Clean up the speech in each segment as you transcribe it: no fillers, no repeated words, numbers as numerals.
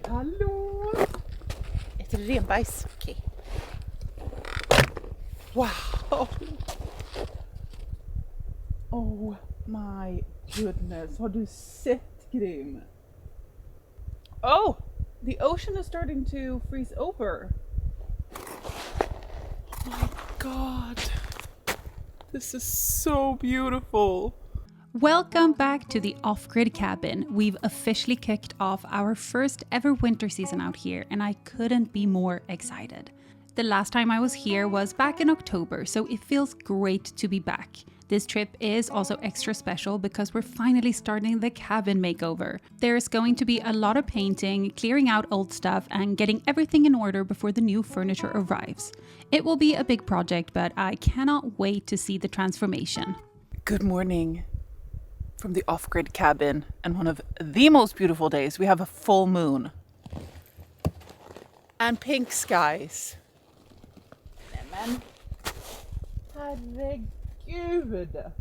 Hallå! Ett renbajs. Okej. Wow! Oh my goodness. Har du sett Grim? Oh! The ocean is starting to freeze over. Oh my god. This is so beautiful. Welcome back to the off-grid cabin. We've officially kicked off our first ever winter season out here, and I couldn't be more excited. The last time I was here was back in October, so it feels great to be back. This trip is also extra special because we're finally starting the cabin makeover. There's going to be a lot of painting, clearing out old stuff, and getting everything in order before the new furniture arrives. It will be a big project, but I cannot wait to see the transformation. Good morning from the off-grid cabin, and one of the most beautiful days. We have a full moon and pink skies. Nämen, herregud.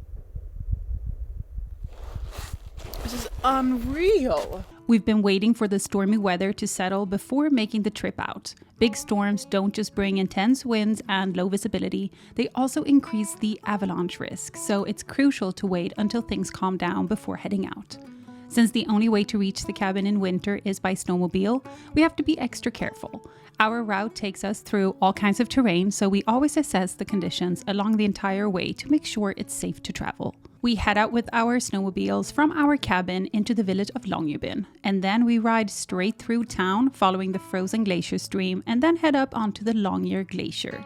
This is unreal. We've been waiting for the stormy weather to settle before making the trip out. Big storms don't just bring intense winds and low visibility, they also increase the avalanche risk, so it's crucial to wait until things calm down before heading out. Since the only way to reach the cabin in winter is by snowmobile, we have to be extra careful. Our route takes us through all kinds of terrain, so we always assess the conditions along the entire way to make sure it's safe to travel. We head out with our snowmobiles from our cabin into the village of Longyearbyen, and then we ride straight through town following the frozen glacier stream and then head up onto the Longyear Glacier.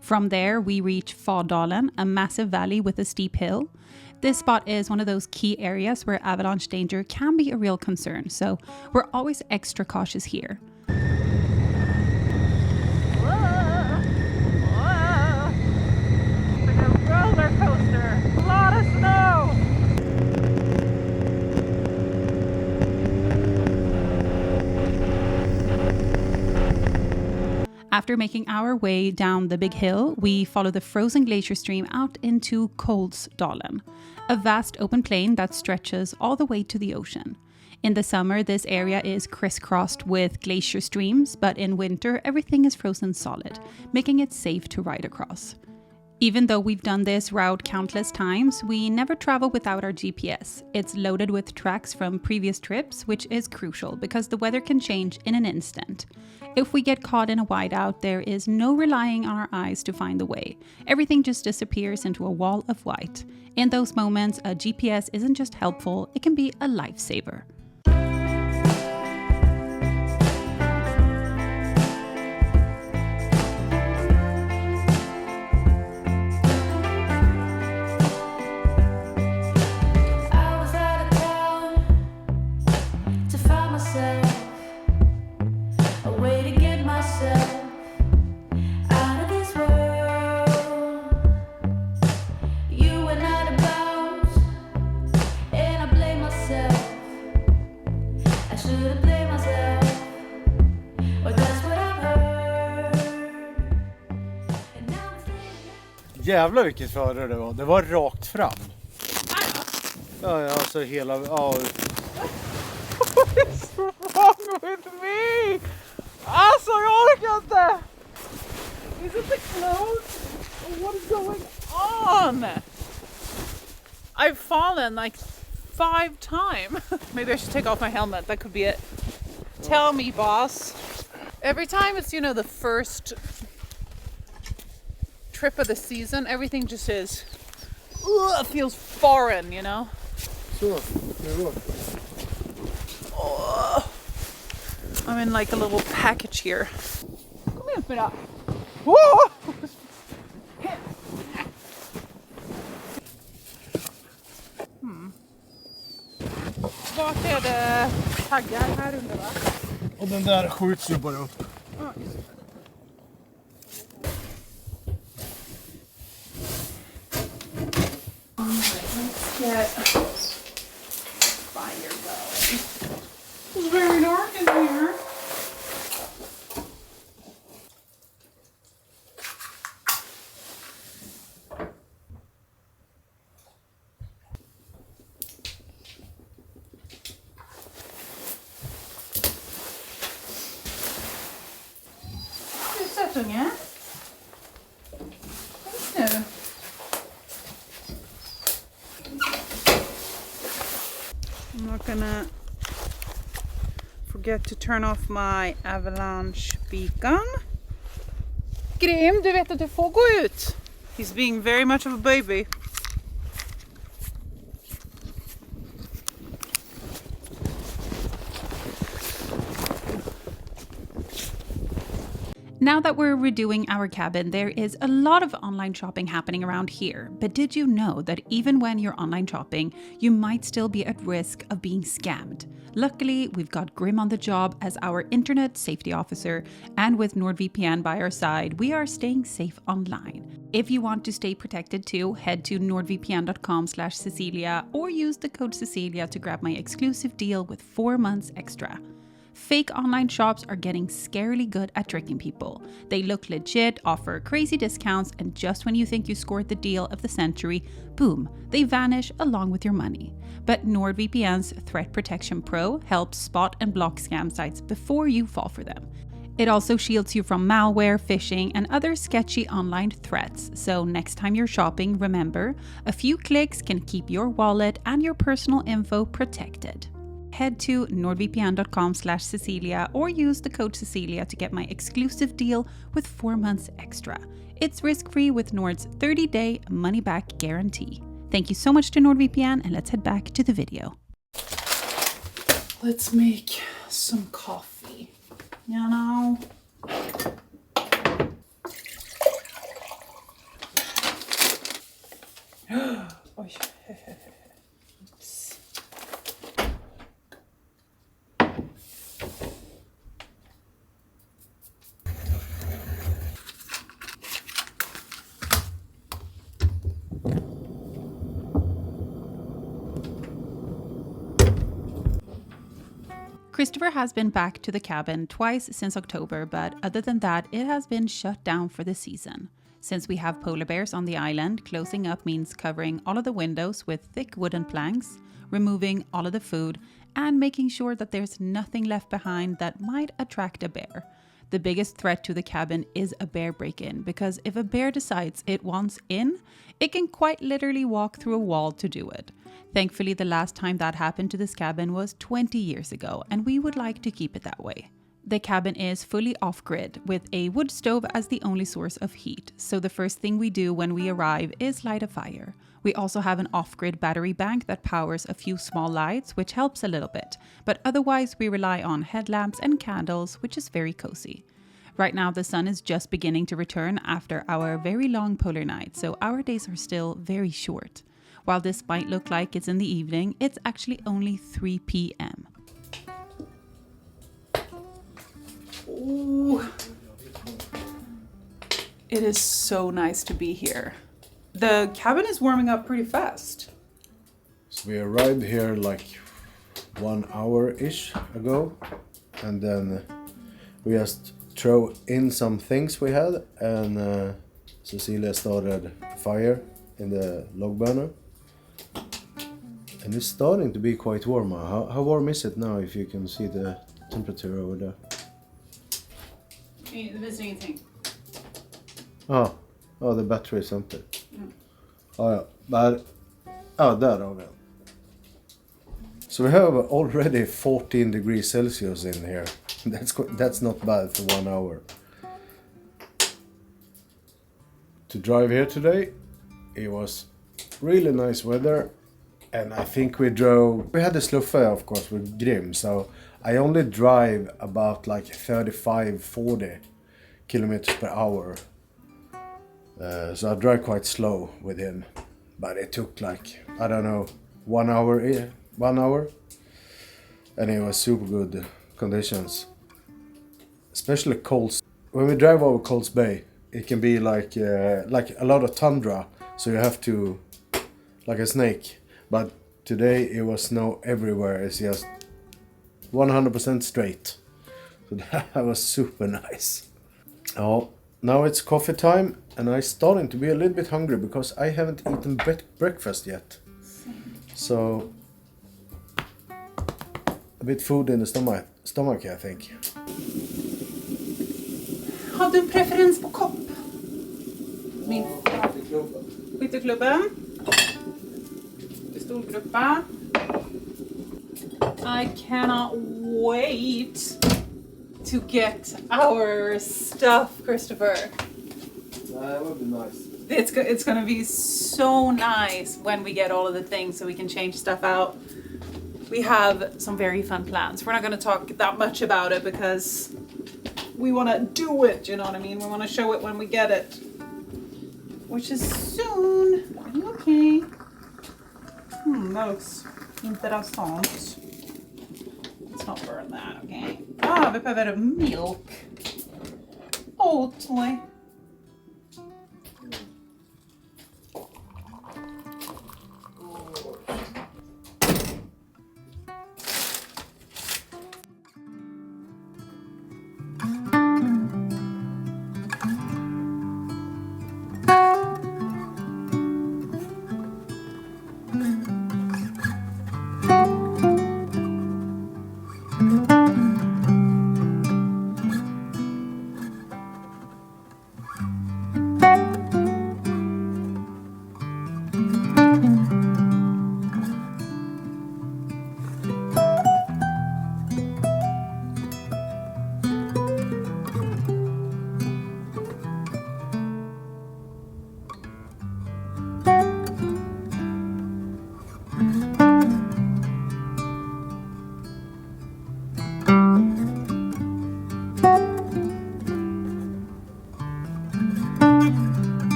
From there, we reach Fardalen, a massive valley with a steep hill. This spot is one of those key areas where avalanche danger can be a real concern, so we're always extra cautious here. Whoa. Whoa. It's like a roller coaster. A lot of snow. After making our way down the big hill, we follow the frozen glacier stream out into Kolsdalen, a vast open plain that stretches all the way to the ocean. In the summer, this area is crisscrossed with glacier streams, but in winter, everything is frozen solid, making it safe to ride across. Even though we've done this route countless times, we never travel without our GPS. It's loaded with tracks from previous trips, which is crucial because the weather can change in an instant. If we get caught in a whiteout, there is no relying on our eyes to find the way. Everything just disappears into a wall of white. In those moments, a GPS isn't just helpful, it can be a lifesaver. Jävlar vilket förare det var. Det var rakt fram. Ja, alltså hela... Ja. What is wrong with me? Alltså jag orkar inte! Is it the clothes? What is going on? I've fallen like 5 times. Maybe I should take off my helmet. That could be it. Tell me, boss. Every time it's, you know, the first trip of the season, everything just is feels foreign, you know. Så, nu då. Oh, I'm in like a little package here. Kom igen med det. Whoa! Vart är det taggar här under, va? Och den där skjuts ju bara upp. Ja, just det. get fire going. It's very dark in here. Unge. Nu. I'm not gonna forget to turn off my avalanche beacon. Grim, du vet att du får gå ut. He's being very much of a baby. Now that we're redoing our cabin, there is a lot of online shopping happening around here. But did you know that even when you're online shopping, you might still be at risk of being scammed? Luckily, we've got Grim on the job as our internet safety officer, and with NordVPN by our side, we are staying safe online. If you want to stay protected too, head to nordvpn.com/Cecilia or use the code Cecilia to grab my exclusive deal with 4 months extra. Fake online shops are getting scarily good at tricking people. They look legit, offer crazy discounts, and just when you think you scored the deal of the century, boom, they vanish along with your money. But NordVPN's Threat Protection Pro helps spot and block scam sites before you fall for them. It also shields you from malware, phishing, and other sketchy online threats. So next time you're shopping, remember, a few clicks can keep your wallet and your personal info protected. Head to nordvpn.com/Cecilia or use the code Cecilia to get my exclusive deal with 4 months extra. It's risk-free with Nord's 30-day money-back guarantee. Thank you so much to NordVPN, and let's head back to the video. Let's make some coffee. You know? Oj. Christopher has been back to the cabin twice since October, but other than that, it has been shut down for the season. Since we have polar bears on the island, closing up means covering all of the windows with thick wooden planks, removing all of the food, and making sure that there's nothing left behind that might attract a bear. The biggest threat to the cabin is a bear break-in, because if a bear decides it wants in, it can quite literally walk through a wall to do it. Thankfully, the last time that happened to this cabin was 20 years ago, and we would like to keep it that way. The cabin is fully off-grid, with a wood stove as the only source of heat, so the first thing we do when we arrive is light a fire. We also have an off-grid battery bank that powers a few small lights, which helps a little bit, but otherwise we rely on headlamps and candles, which is very cozy. Right now the sun is just beginning to return after our very long polar night, so our days are still very short. While this might look like it's in the evening, it's actually only 3 p.m. Ooh. It is so nice to be here. The cabin is warming up pretty fast. So we arrived here like 1 hour-ish ago, and then we just throw in some things we had, and Cecilia started fire in the log burner. And it's starting to be quite warm. How warm is it now, if you can see the temperature over there? Det visar ingenting. Oh, the battery is empty. Oh, yeah. But, där har vi. So we have already 14 degrees Celsius in here. That's not bad for 1 hour. To drive here today, it was really nice weather. And I think we had a slow fare, of course, with Grim, so I only drive about like 35-40 kilometers per hour. So I drive quite slow with him, but it took like, I don't know, 1 hour, and it was super good conditions. Especially Coles. When we drive over Coles Bay, it can be like a lot of tundra, so you have to, like a snake. But today it was snow everywhere. It's just 100% straight. So that was super nice. Oh, now it's coffee time and I'm starting to be a little bit hungry because I haven't eaten breakfast yet. So a bit food in the stomach I think. Har du en preferens på kopp? Min skytteklubben. Pistolgruppa. I cannot wait to get our stuff, Christopher. That would be nice. It's gonna be so nice when we get all of the things so we can change stuff out. We have some very fun plans. We're not gonna talk that much about it because we wanna do it, you know what I mean? We wanna show it when we get it. Which is soon. Are you okay? That looks intressant. Let's not burn that, okay? Vi behöver milk. Oatly.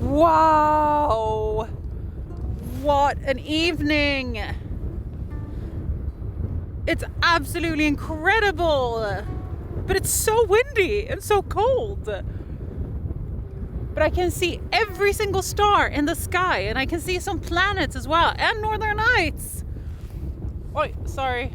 Wow! What an evening! It's absolutely incredible! But it's so windy and so cold. But I can see every single star in the sky, and I can see some planets as well, and northern lights. Oh, sorry.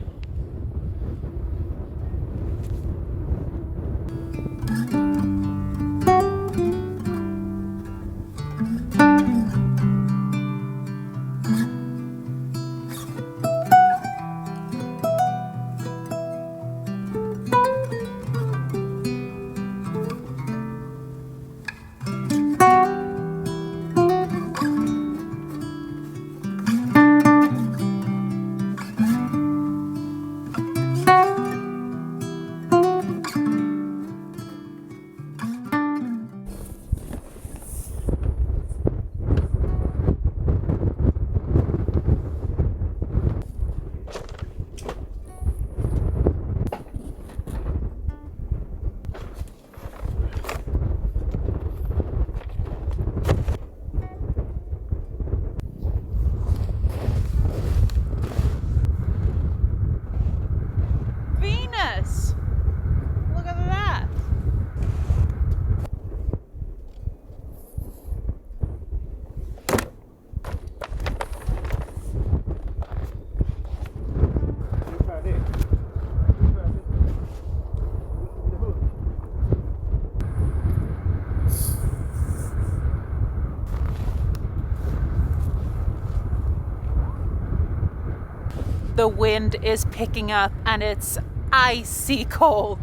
The wind is picking up and it's icy cold.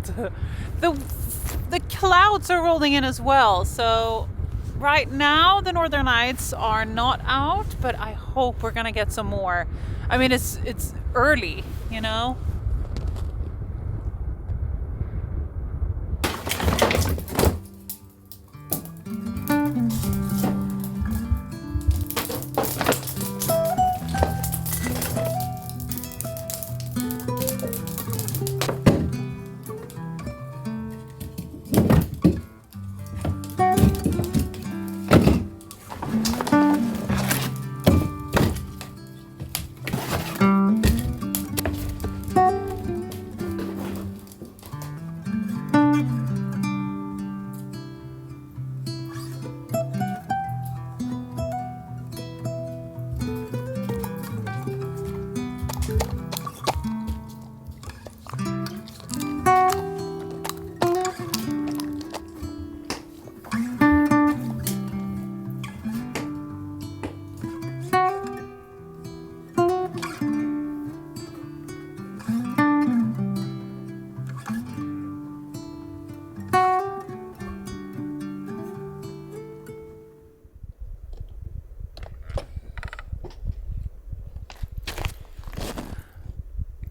The clouds are rolling in as well. So right now the northern lights are not out, but I hope we're gonna get some more. I mean, it's early, you know?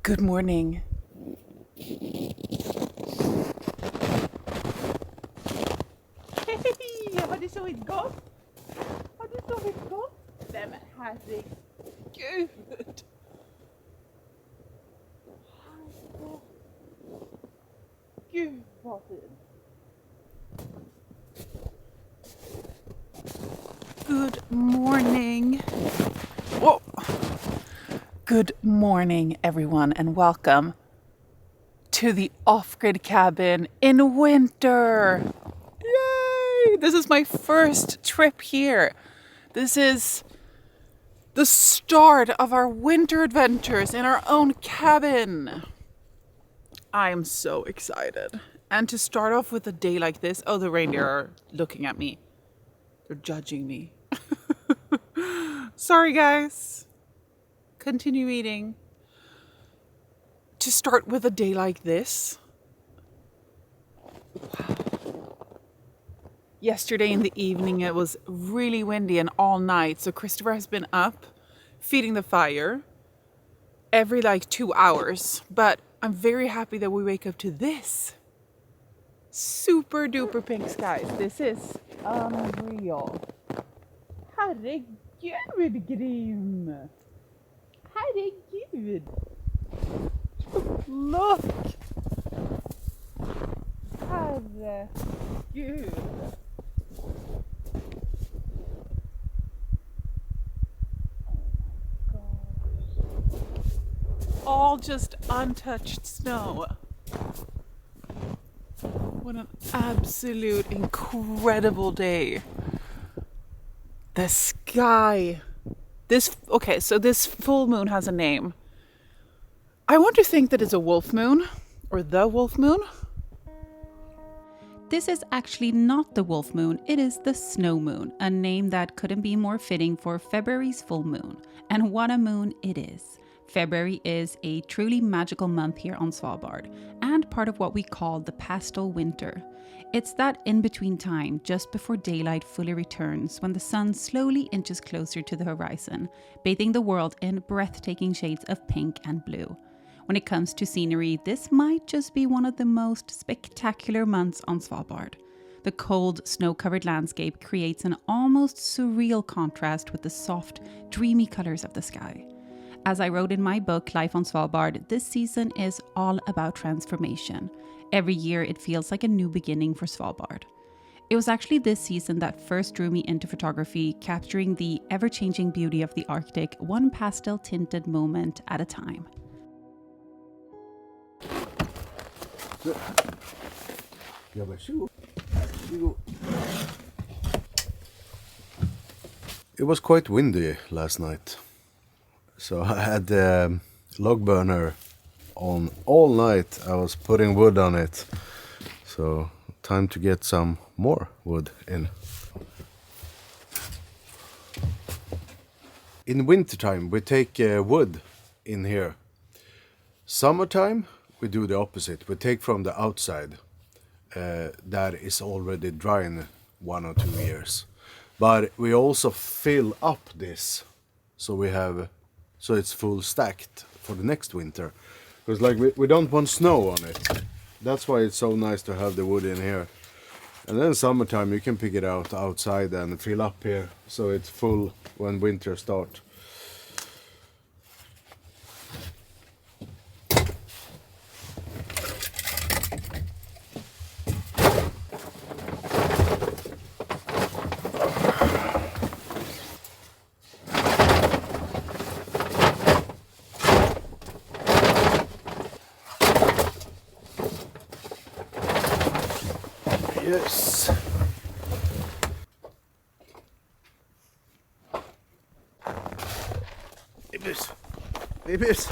Good morning. Hej! Har du sovit gott? Har du sovit gott? Nej men herregud! Gud vad fint! Good morning! Whoa! Good morning everyone and welcome to the off-grid cabin in winter! Yay! This is my first trip here. This is the start of our winter adventures in our own cabin. I am so excited. And to start off with a day like this, oh, the reindeer are looking at me. They're judging me. Sorry, guys. Continue eating. To start with a day like this. Wow. Yesterday in the evening it was really windy and all night, so Christopher has been up feeding the fire every 2 hours. But I'm very happy that we wake up to this. Super duper pink skies. This is unreal. Herregud, Grim! Herregud! Look! Herregud! All just untouched snow. What an absolute incredible day. The sky. This full moon has a name. I want to think that it's a wolf moon or the wolf moon. This is actually not the wolf moon, it is the snow moon, a name that couldn't be more fitting for February's full moon. And what a moon it is. February is a truly magical month here on Svalbard and part of what we call the Pastel winter. It's that in-between time just before daylight fully returns when the sun slowly inches closer to the horizon, bathing the world in breathtaking shades of pink and blue. When it comes to scenery, this might just be one of the most spectacular months on Svalbard. The cold, snow-covered landscape creates an almost surreal contrast with the soft, dreamy colors of the sky. As I wrote in my book, Life on Svalbard, this season is all about transformation. Every year it feels like a new beginning for Svalbard. It was actually this season that first drew me into photography, capturing the ever-changing beauty of the Arctic, one pastel-tinted moment at a time. It was quite windy last night, so I had the log burner on all night. I was putting wood on it, so time to get some more wood in. In wintertime we take wood in here. Summertime we do the opposite. We take from the outside that is already dry in 1 or 2 years. But we also fill up this so it's full stacked for the next winter. Because we don't want snow on it. That's why it's so nice to have the wood in here. And then summertime you can pick it out outside and fill up here so it's full when winter starts. Yes. Ibis. Ibis.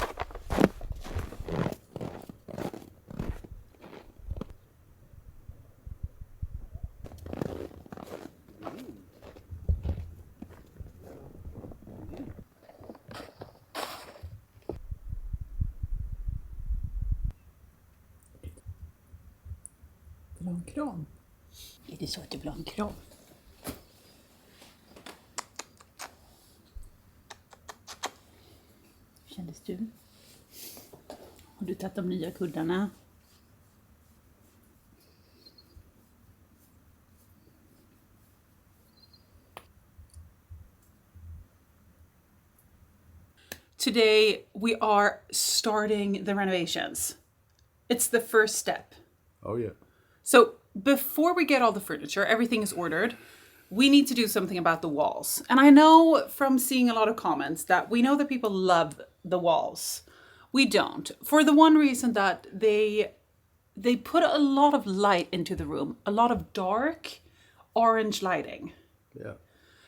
Vill du ha en kram? Är det så att du vill ha en kram? Hur kändes du? Har du tagit de nya kuddarna? Today we are starting the renovations. It's the first step. Oh yeah. So before we get all the furniture, everything is ordered, we need to do something about the walls. And I know from seeing a lot of comments that we know that people love the walls. We don't. For the one reason that they put a lot of light into the room, a lot of dark orange lighting. Yeah.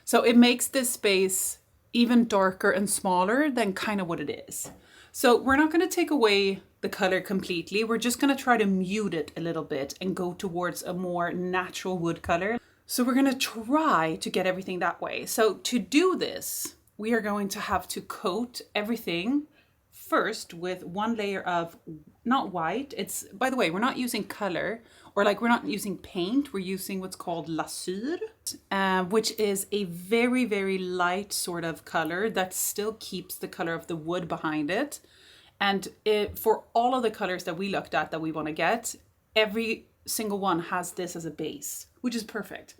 So it makes this space even darker and smaller than kind of what it is. So we're not going to take away the color completely. We're just going to try to mute it a little bit and go towards a more natural wood color. So we're going to try to get everything that way. So to do this, we are going to have to coat everything first with one layer of, not white, it's, by the way, we're not using color, or like we're not using paint, we're using what's called lasur, which is a very, very light sort of color that still keeps the color of the wood behind it. And for all of the colors that we looked at that we want to get, every single one has this as a base, which is perfect.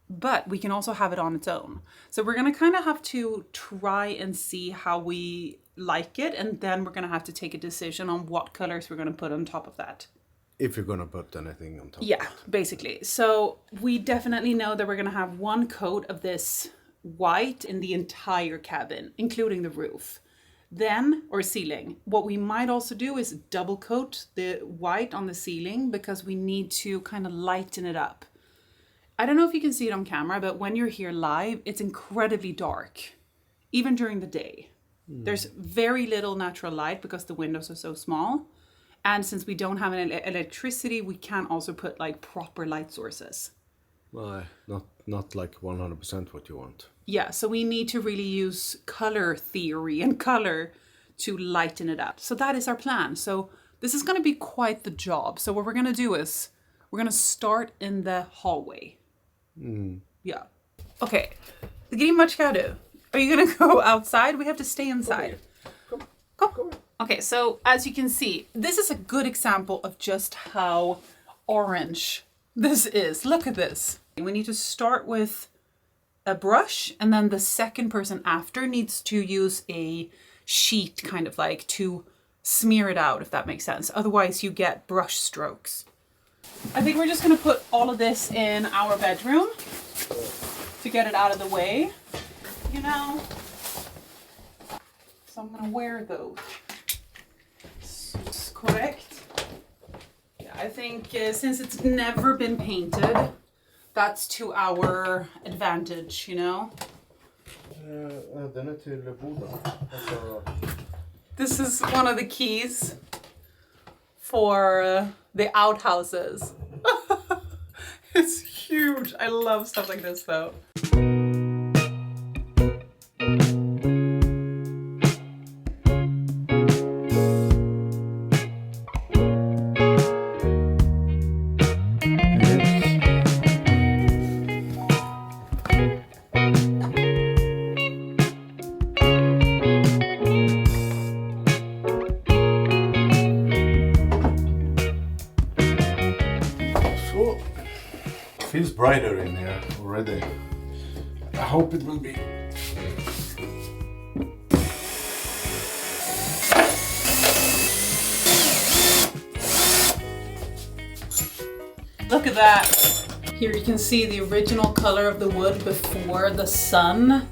But we can also have it on its own. So we're going to kind of have to try and see how we like it. And then we're going to have to take a decision on what colors we're going to put on top of that. If you're gonna put anything on top. Yeah, basically. So we definitely know that we're going to have one coat of this white in the entire cabin, including the roof. Then, or ceiling, what we might also do is double coat the white on the ceiling because we need to kind of lighten it up. I don't know if you can see it on camera, but when you're here live, it's incredibly dark, even during the day. There's very little natural light because the windows are so small. And since we don't have any electricity, we can't also put like proper light sources. Well, not like 100% what you want. Yeah, so we need to really use color theory and color to lighten it up. So that is our plan. So this is going to be quite the job. So what we're going to do is we're going to start in the hallway. Yeah. Okay. Grimmačkadu, are you going to go outside? We have to stay inside. Come. Okay, so as you can see, this is a good example of just how orange this is. Look at this. We need to start with a brush, and then the second person after needs to use a sheet kind of like to smear it out, if that makes sense. Otherwise you get brush strokes. I think we're just going to put all of this in our bedroom to get it out of the way, you know. So I'm going to wear those. It's correct. Yeah, I think since it's never been painted, that's to our advantage, you know. This is one of the keys for the outhouses. It's huge. I love stuff like this though. Feels brighter in here already. I hope it will be. Look at that. Here you can see the original color of the wood before the sun.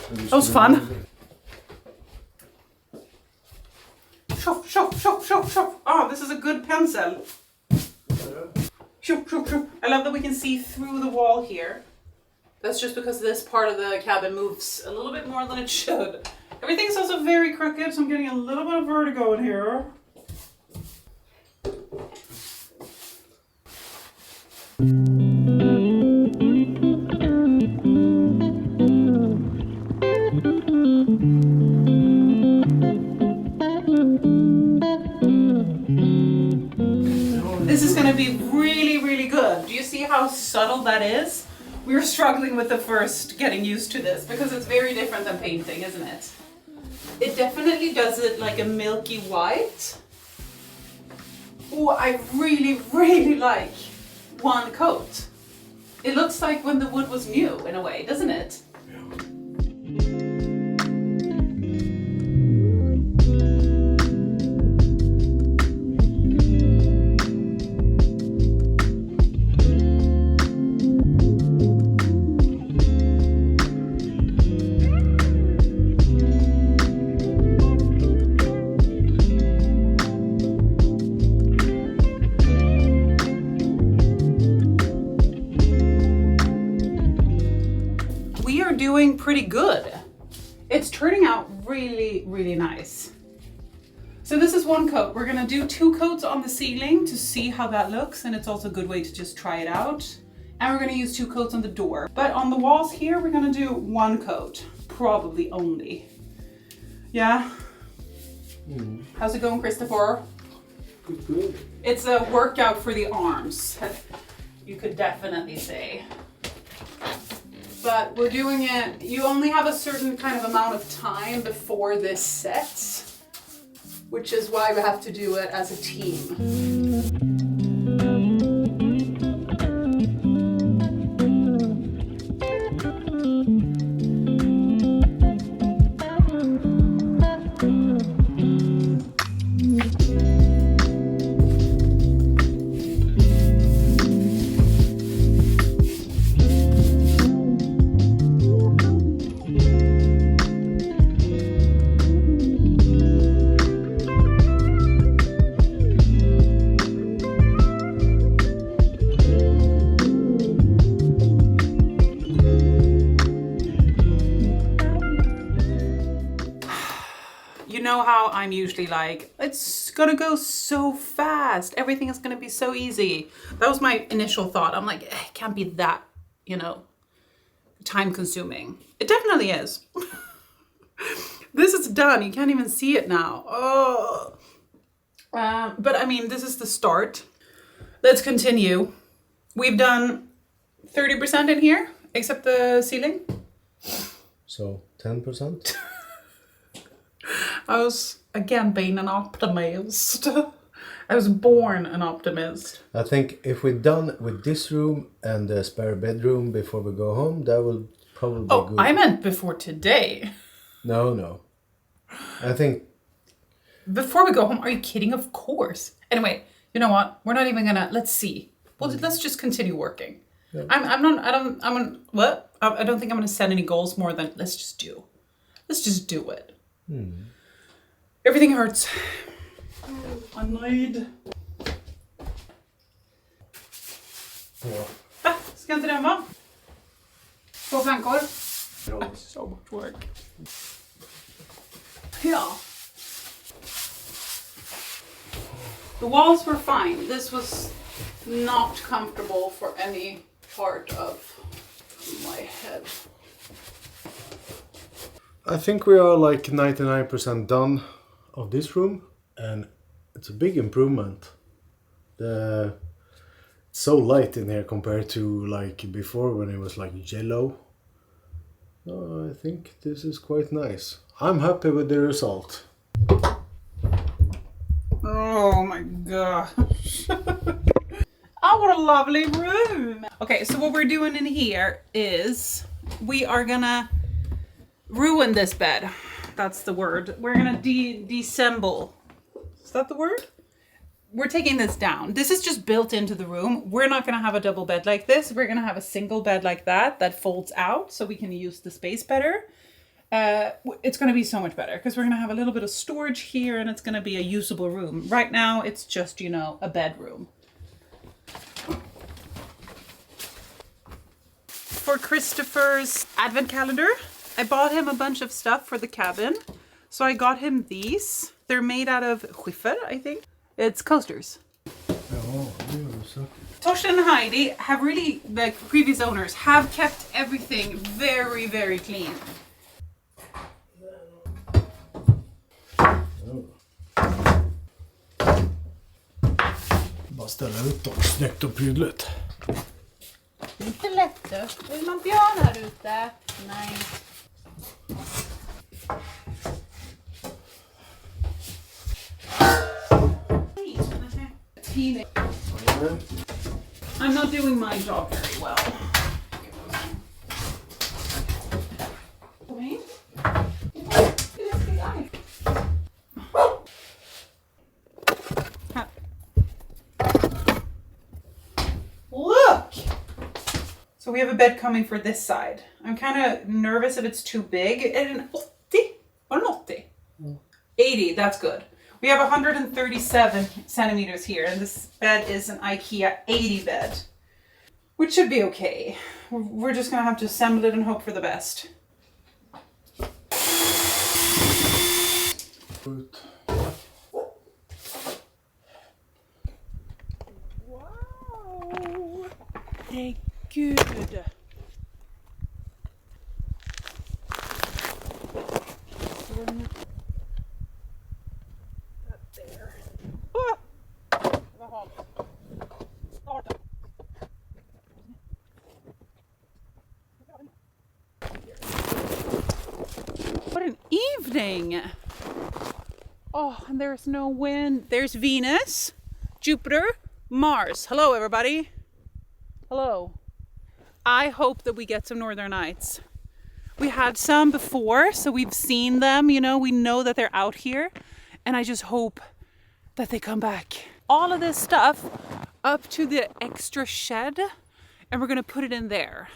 That was fun. Oh, this is a good pencil. I love that we can see through the wall here. That's just because this part of the cabin moves a little bit more than it should. Everything's also very crooked, so I'm getting a little bit of vertigo in here. This is going to be really, really good. Do you see how subtle that is? We were struggling with the first getting used to this because it's very different than painting, isn't it? It definitely does it like a milky white. Oh, I really, really like one coat. It looks like when the wood was new in a way, doesn't it? Doing pretty good. It's turning out really, really nice. So this is one coat. We're gonna do 2 coats on the ceiling to see how that looks, and it's also a good way to just try it out. And we're gonna use 2 coats on the door. But on the walls here, we're gonna do 1 coat, probably only. Yeah? How's it going, Christopher? Good. It's a workout for the arms, you could definitely say. But we're doing it, you only have a certain kind of amount of time before this sets, which is why we have to do it as a team. You know how I'm usually like, it's gonna go so fast. Everything is gonna be so easy. That was my initial thought. I'm like, it can't be that, time consuming. It definitely is. This is done. You can't even see it now. Oh. But I mean, this is the start. Let's continue. We've done 30% in here, except the ceiling. So 10%? I was, again, being an optimist. I was born an optimist. I think if we're done with this room and the spare bedroom before we go home, that will probably be good. I meant before today. No. I think... Before we go home? Are you kidding? Of course. Anyway, you know what? We're not even gonna, let's see. Well, let's just continue working. Yeah. I don't think I'm gonna set any goals more than, let's just do it. Everything hurts. I'm nöjd. Ska inte den vara? 2 flankor. So much work. Yeah. The walls were fine. This was not comfortable for any part of my head. I think we are like 99% done of this room, and it's a big improvement. It's so light in here compared to like before when it was like yellow. I think this is quite nice. I'm happy with the result. Oh my gosh. Oh, what a lovely room. Okay, so what we're doing in here is we are gonna ruin this bed. That's the word. We're gonna disassemble. Is that the word? We're taking this down. This is just built into the room. We're not gonna have a double bed like this. We're gonna have a single bed like that folds out so we can use the space better. It's gonna be so much better because we're gonna have a little bit of storage here and it's gonna be a usable room. Right now it's just, a bedroom. For Christopher's advent calendar, I bought him a bunch of stuff for the cabin. So I got him these. They're made out of skiffer, I think. It's coasters. Torsten and Heidi have really, the previous owners, have kept everything very, very clean. Bara ställa ut dem snyggt och prydligt. Inte lätt. Vill man björn här ute? Nej. repeating. I'm not doing my job very well. Look! So we have a bed coming for this side. I'm kind of nervous if it's too big. And 80? Or 80? 80, that's good. We have 137 centimeters here, and this bed is an IKEA 80 bed, which should be okay. We're just gonna have to assemble it and hope for the best. Wow! Herregud! What an evening! Oh, and there's no wind. There's Venus, Jupiter, Mars. Hello, everybody. Hello. I hope that we get some northern lights. We had some before, so we've seen them, you know, we know that they're out here. And I just hope that they come back. All of this stuff up to the extra shed, and we're gonna put it in there.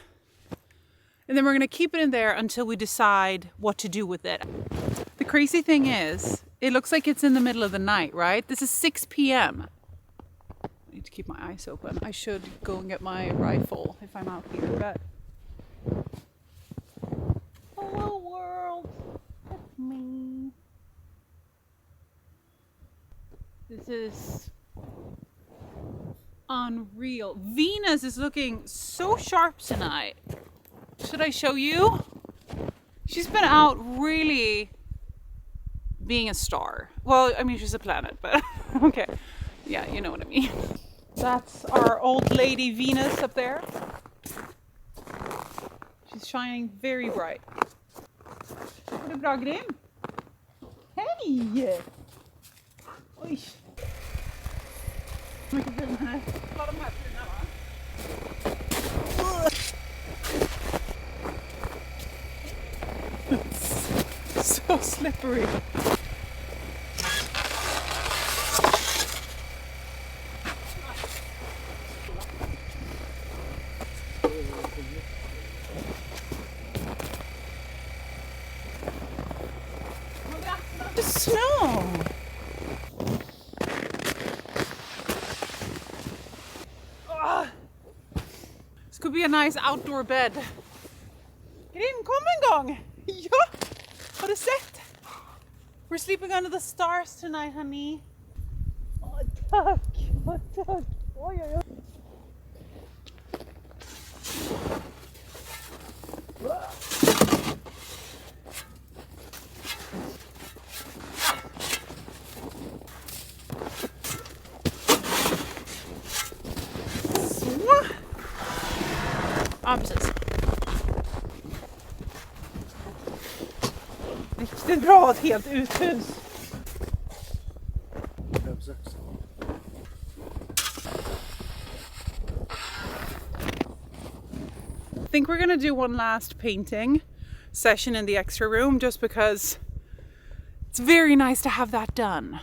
And then we're gonna keep it in there until we decide what to do with it. The crazy thing is, it looks like it's in the middle of the night, right? This is 6 p.m. I need to keep my eyes open. I should go and get my rifle if I'm out here, but... Hello world, it's me. This is unreal. Venus is looking so sharp tonight. Should I show you? She's been out really being a star. Well, I mean, she's a planet, but okay. Yeah, you know what I mean. That's our old lady Venus up there. She's shining very bright. Är du bra grym? Hej! Oj! Mycket fin här. Alla de här fina, va? So slippery. The snow. This could be a nice outdoor bed. Grim, kom en gång! Ja! Har du sett? We're sleeping under the stars tonight, honey. Åh, tack! Åh, tack! Oj, oj, oj. Så. Ja, precis. Riktigt bra att ha ett helt uthus. I think we're gonna do one last painting session in the extra room just because it's very nice to have that done.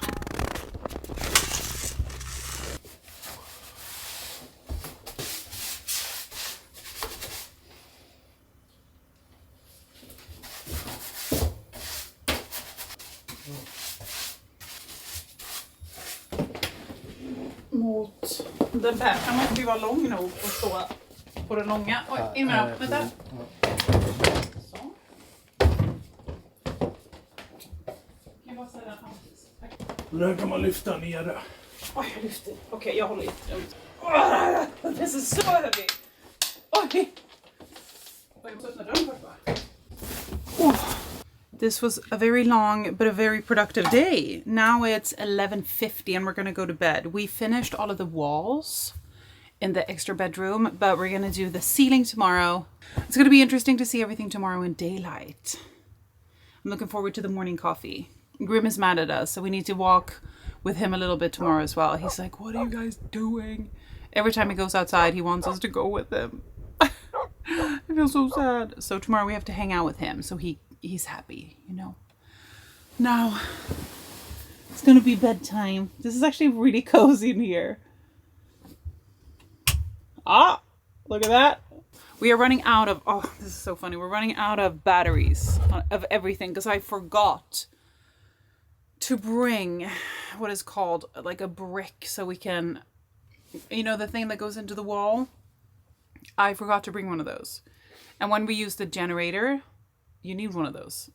Mot den där. Den måste ju vara lång nog att stå på den långa. Oj, in med den. Vänta. Så. Jag bara ställa den. Den kan man lyfta nere. Oj, jag lyfter. Okej, jag håller i den. This is so heavy. Oj. Jag måste öppna dörren först, va? This was a very long but a very productive day. Now it's 11:50 and we're gonna go to bed. We finished all of the walls in the extra bedroom, but we're gonna do the ceiling tomorrow. It's gonna be interesting to see everything tomorrow in daylight. I'm looking forward to the morning coffee. Grim is mad at us, so we need to walk with him a little bit tomorrow as well. He's like, what are you guys doing? Every time he goes outside, he wants us to go with him. I feel so sad. So tomorrow we have to hang out with him, so he's happy, you know. Now, it's gonna be bedtime. This is actually really cozy in here. Ah, look at that. We are running out of, oh, this is so funny. We're running out of batteries of everything because I forgot to bring what is called like a brick so we can, you know, the thing that goes into the wall. I forgot to bring one of those. And when we use the generator, you need one of those.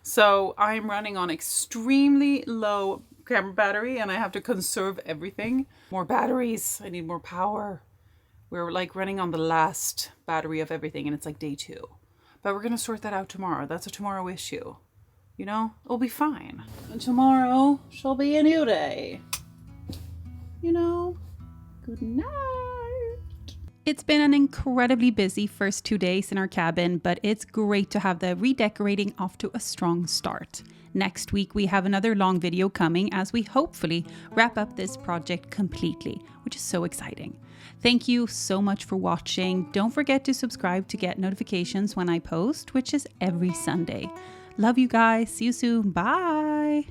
So I'm running on extremely low camera battery and I have to conserve everything. More batteries. I need more power. We're like running on the last battery of everything and it's like day 2. But we're going to sort that out tomorrow. That's a tomorrow issue. You know, it'll be fine. And tomorrow shall be a new day. You know, good night. It's been an incredibly busy first 2 days in our cabin, but it's great to have the redecorating off to a strong start. Next week, we have another long video coming as we hopefully wrap up this project completely, which is so exciting. Thank you so much for watching. Don't forget to subscribe to get notifications when I post, which is every Sunday. Love you guys. See you soon. Bye.